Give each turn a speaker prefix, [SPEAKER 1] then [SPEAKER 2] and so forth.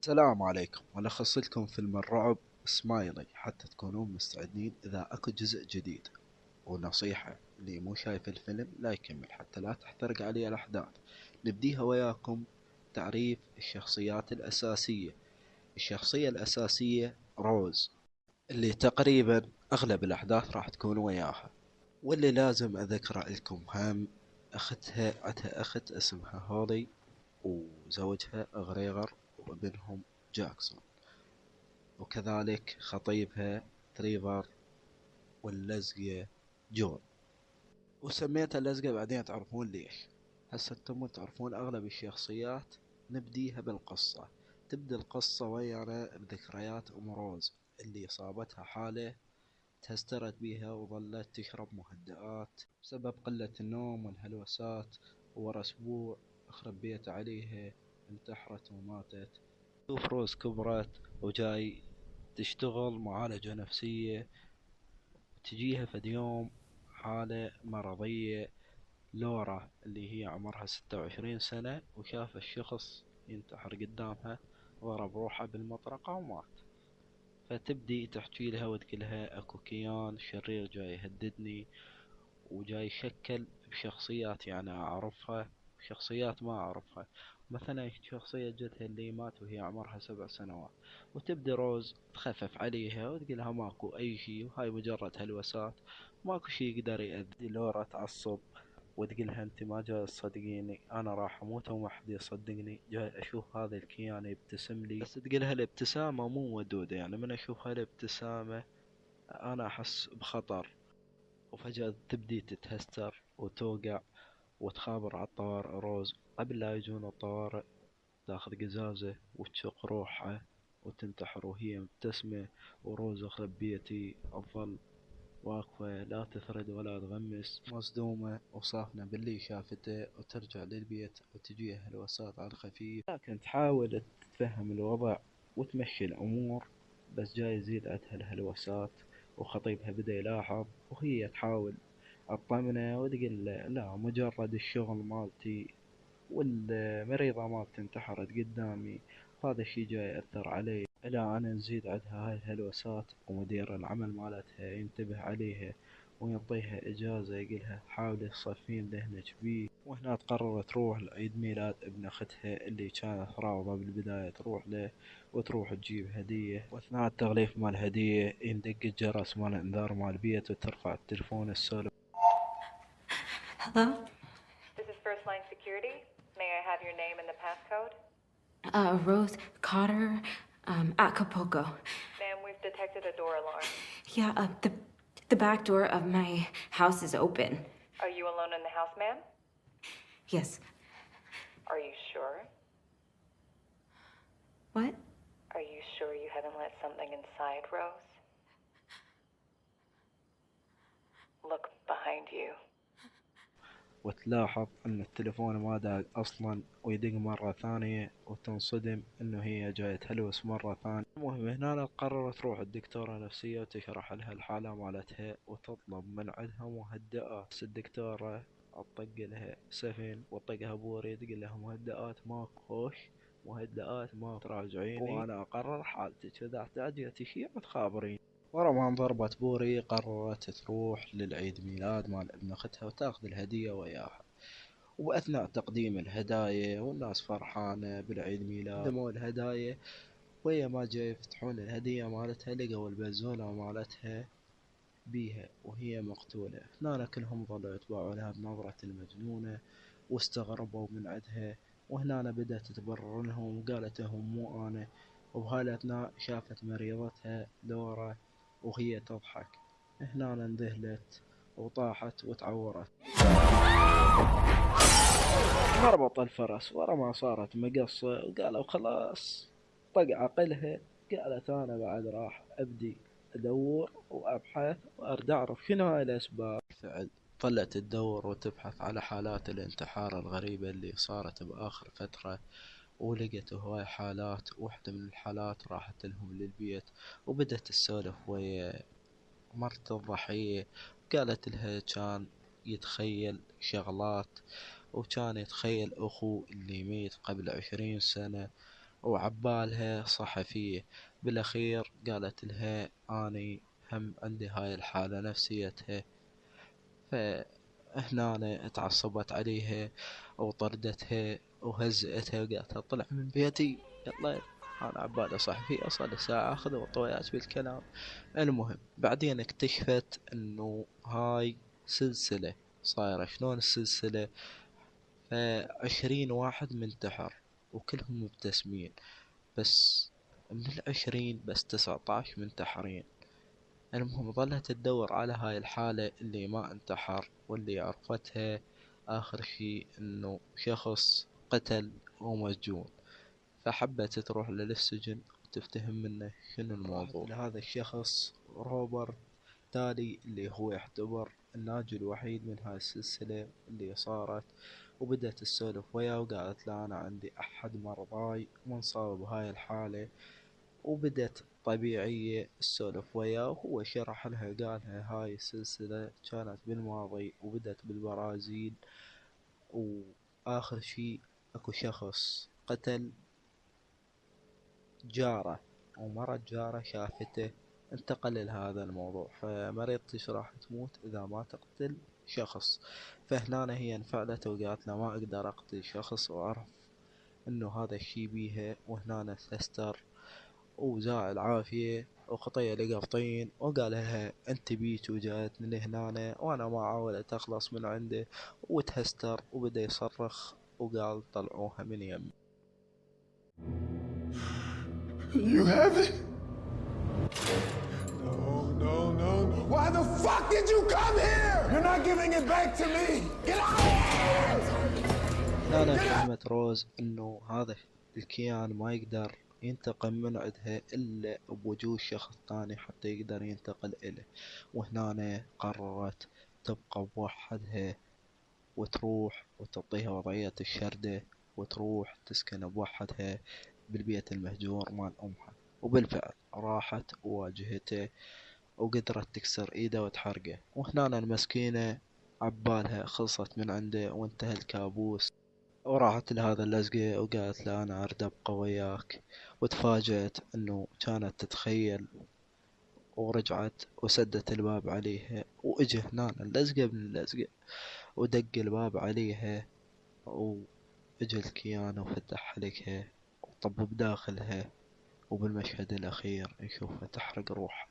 [SPEAKER 1] السلام عليكم، ولخص لكم فيلم الرعب سمايلي حتى تكونون مستعدين إذا أكو جزء جديد. ونصيحة اللي مو شايف الفيلم لا يكمل حتى لا تحترق عليه الأحداث. نبديها وياكم. تعريف الشخصيات الأساسية. الشخصية الأساسية روز، اللي تقريبا أغلب الأحداث راح تكون وياها، واللي لازم أذكر لكم هم أختها. عندها أخت اسمها هولي، وزوجها غريغر، وابنهم جاكسون، وكذلك خطيبها تريفر، واللزقة جون. وسميتها اللزقة بعدين تعرفون ليش. هسه انتم تعرفون اغلب الشخصيات. نبديها بالقصة. تبدأ القصة ويانا بذكريات ام روز، اللي صابتها حالة تهسترت بيها وظلت تشرب مهدئات بسبب قلة النوم والهلوسات. وورا اسبوع اخرب بيت عليها، انتحرت وماتت. شوف روز كبرت وجاي تشتغل معالجة نفسية، تجيها فد يوم حالة مرضية. لورا اللي هي عمرها 26 سنة، وشاف الشخص ينتحر قدامها، ضرب روحه بالمطرقة ومات. فتبدي تحكي لها وتقولها اكو كيان شرير جاي يهددني، وجاي يشكل بشخصيات يعني اعرفها وشخصيات ما اعرفها. مثلا شخصية جتها اللي مات وهي عمرها 7 سنوات. وتبدأ روز تخفف عليها وتقولها ماكو اي شي، وهاي مجرد هلوسات، ماكو شي يقدر يأذي. لورا تعصب وتقولها انت ما جاي تصدقيني، انا راح اموت وما حد يصدقني، جاي اشوف هذا الكيان يبتسم لي. بس تقولها الابتسامة مو ودودة، يعني من اشوف هالابتسامة انا احس بخطر. وفجأة تبدي تتهستر وتوقع وتخابر على الطوارئ روز. قبل لا يجون الطوارئ تاخذ قزازة وتشق روحها وتنتحر وهي مبتسمة. وروز اخرب بيتي تظل واقفة لا تثرد ولا تغمس، مصدومة وصافنة باللي شافته. وترجع للبيت وتجيها هلوسات على الخفيف، لكن تحاول تتفهم الوضع وتمشي الأمور. بس جاي يزيد عندها الهلوسات، وخطيبها بدأ يلاحظ، وهي تحاول تطمنه وتقول له لا مجرد الشغل مالتي، والمريضة مالتي انتحرت قدامي، هذا الشي جاي يأثر علي. إلى أن نزيد عندها هاي الهلوسات، ومدير العمل مالتها ينتبه عليها ويعطيها إجازة، يقولها حاولي تصفين ذهنك بيه. وهنا تقرر تروح لعيد ميلاد ابن أختها اللي كانت راوضة بالبداية تروح له، وتروح تجيب هدية. وأثناء التغليف مال الهدية يندق الجرس مال الإنذار مال البيت، وترفع التلفون السولف.
[SPEAKER 2] Hello?
[SPEAKER 3] This is First Line Security. May I have your name and the passcode?
[SPEAKER 2] Rose Cotter, Acapulco.
[SPEAKER 3] Ma'am, we've detected a door alarm.
[SPEAKER 2] Yeah, the back door of my house is open.
[SPEAKER 3] Are you alone in the house, ma'am?
[SPEAKER 2] Yes.
[SPEAKER 3] Are you sure?
[SPEAKER 2] What?
[SPEAKER 3] Are you sure you haven't let something inside, Rose? Look behind you.
[SPEAKER 1] وتلاحظ ان التلفون ما داق اصلا، ويدق مرة ثانية وتنصدم انه هي جاية تهلوس مرة ثانية. المهم هنا تقرر تروح الدكتورة نفسية وتشرح لها الحالة مالتها، وتطلب من عندها مهدئات. بس الدكتورة تطق لها سفن وتطقها بوري، تقول لها مهدئات ماكو خوش، مهدئات ما تراجعيني، وانا اقرر حالتك، اذا احتاجتي شي تخابريني. ورا ما انضربت بوري قررت تروح للعيد ميلاد مال ابن اختها وتاخذ الهدية وياها. وأثناء تقديم الهدايا والناس فرحانة بالعيد ميلاد، قدموا الهدايا. ويا ما جاي يفتحون الهدية مالتها لقوا البزونة مالتها بيها وهي مقتولة. هنا كلهم ظلوا يتبعوا لها بنظرة المجنونة واستغربوا من عدها. وهنا بدأت تبرر لهم وقالت لهم مو أنا. وبهالأثناء شافت مريضتها لورا وهي تضحك. هنا انذهلت وطاحت وتعورت. مربط الفرس ورا ما صارت مقصة، وقالوا خلاص طق عقلها. قالت أنا بعد راح أبدي أدور وأبحث وأرد أعرف شنو هاي الأسباب. بالفعل ظلت تدور وتبحث على حالات الانتحار الغريبة اللي صارت بآخر فترة، ولقت هواي حالات. واحدة من الحالات راحت لهم للبيت وبدت تسولف ويا مرت الضحية. قالت لها كان يتخيل شغلات، وكان يتخيل أخوه اللي ميت قبل 20 سنة، وعبالها صحفية. بالأخير قالت لها أني هم عندي هاي الحالة نفسيتها. فهنا اتعصبت عليها وطردتها وهزئتها وقالت لها طلع من بيتي يلا. أنا عبالي صحفي أصل ساعة أخذ وطويات بالكلام. المهم بعدين اكتشفت إنه هاي سلسلة صايرة. شلون السلسلة؟ 20 واحد منتحر وكلهم مبتسمين، بس من 20 بس 19 منتحرين. المهم ظلت تدور على هاي الحالة اللي ما انتحر، واللي عرفتها آخر شي إنه شخص قتل ومسجون. فحبت تروح للسجن وتفتهم منه شنو الموضوع. لهذا الشخص روبرت تالي اللي هو يعتبر الناجي الوحيد من هاي السلسلة اللي صارت. وبدأت تسولف وياه وقالت له أنا عندي أحد مرضاي منصاب بهاي الحالة. وبدت طبيعية تسولف وياه وهو شرح لها قالها هاي السلسلة كانت بالماضي وبدت بالبرازيل. وآخر شي أكو شخص قتل جاره ومرة جاره شافته انتقل لهذا الموضوع. فمريضتي راح تموت إذا ما تقتل شخص. فهنا هي انفعلت وقالت له ما أقدر أقتل شخص وأعرف إنه هذا الشي بيها. وهنا تستر وزاع العافية وخطية لقبطين وقال لها انت بيك وجاتني لهنا وانا ما عاولت اخلص من عنده. وتهستر وبدأ يصرخ وقال طلعوها من يم.
[SPEAKER 4] You have it? No, no. Why the fuck did you come here? You're not giving it back to me. Get out of here!
[SPEAKER 1] هنا فهمت روز انه هذا الكيان ما يقدر ينتقم من عندها الا بوجود شخص ثاني حتى يقدر ينتقل إله. وهنا قررت تبقى بوحدها وتروح وتعطيها وضعية الشردة وتروح تسكن بوحدها بالبيت المهجور مال أمها. وبالفعل راحت وواجهته وقدرت تكسر ايده وتحرقه. وهنا المسكينة عبالها خلصت من عنده وانتهى الكابوس. وراحت لهذا اللزقة وقالت له أنا أريد أبقى وياك. وتفاجأت أنه كانت تتخيل. ورجعت وسدت الباب عليها وإجه هنا اللزقة من اللزقة ودق الباب عليها. وإجه الكيان وفتح عليها وطب بداخلها. وبالمشهد الأخير نشوفها تحرق روحها.